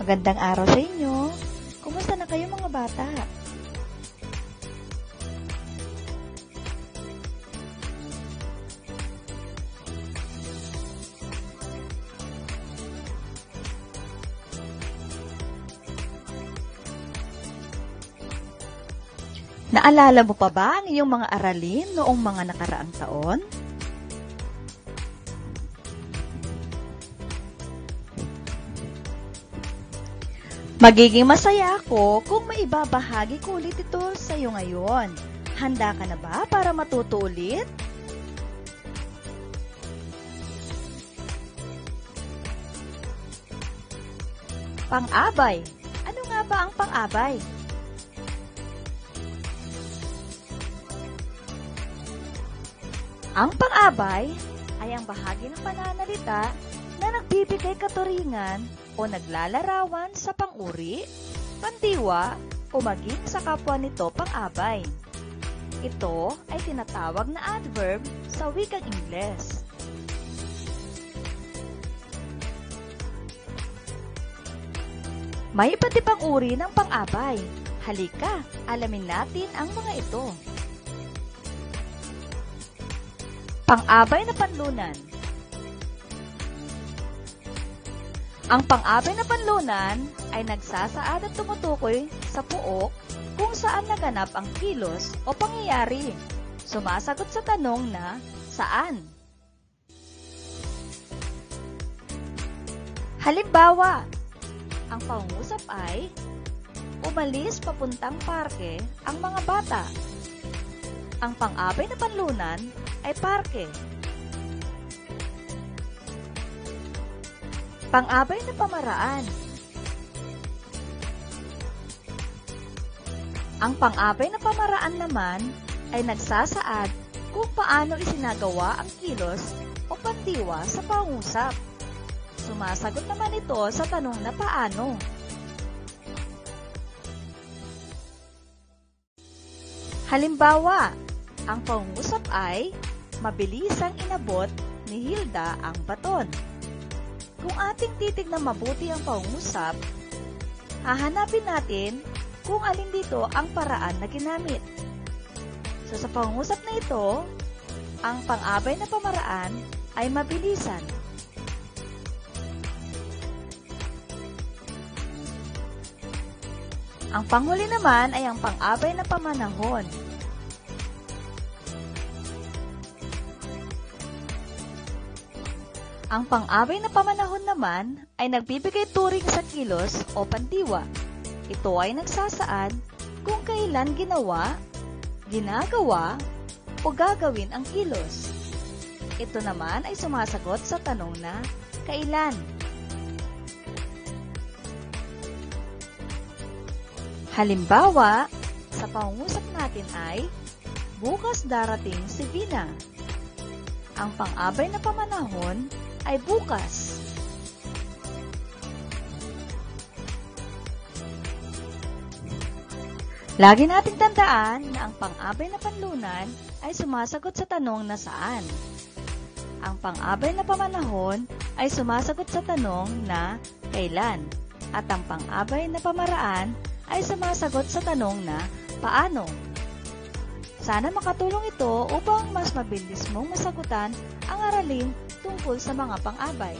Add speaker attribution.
Speaker 1: Magandang araw sa inyo. Kumusta na kayo mga bata? Naalala mo pa ba ang iyong mga aralin noong mga nakaraang taon? Magiging masaya ako kung maibabahagi ko ulit ito sa iyo ngayon. Handa ka na ba para matuto ulit? Pang-abay. Ano nga ba ang pang-abay? Ang pang-abay ay ang bahagi ng pananalita na nagbibigay katuringan o naglalarawan sa pang-uri, pandiwa, o maging sa kapwa nito pang-abay. Ito ay tinatawag na adverb sa wikang Ingles. May iba't ibang uri ng pang-abay. Halika, alamin natin ang mga ito. Pang-abay na panlunan. Ang pang-abay na panlunan ay nagsasaad at tumutukoy sa puok kung saan naganap ang kilos o pangyayari. Sumasagot sa tanong na saan. Halimbawa, ang pangungusap ay umalis papuntang parke ang mga bata. Ang pang-abay na panlunan ay parke. Pang-abay na pamaraan. Ang pang-abay na pamaraan naman ay nagsasaad kung paano isinagawa ang kilos o pandiwa sa pangusap. Sumasagot naman ito sa tanong na paano. Halimbawa, ang pangusap ay mabilisang inabot ni Hilda ang baton. Kung ating titignan mabuti ang pangungusap, hahanapin natin kung alin dito ang paraan na ginamit. So sa pangungusap na ito, ang pang-abay na pamaraan ay mabilisan. Ang panghuli naman ay ang pang-abay na pamanahon. Ang pang-abay na pamanahon naman ay nagbibigay turing sa kilos o pandiwa. Ito ay nagsasaad kung kailan ginawa, ginagawa, o gagawin ang kilos. Ito naman ay sumasagot sa tanong na kailan. Halimbawa, sa pangungusap natin ay bukas darating si Vina. Ang pang-abay na pamanahon ay bukas. Lagi nating tandaan na ang pang-abay na panlunan ay sumasagot sa tanong na saan. Ang pang-abay na pamanahon ay sumasagot sa tanong na kailan. At ang pang-abay na pamaraan ay sumasagot sa tanong na paano. Sana makatulong ito upang mas mabilis mong masagutan ang aralin tungkol sa mga pang-abay.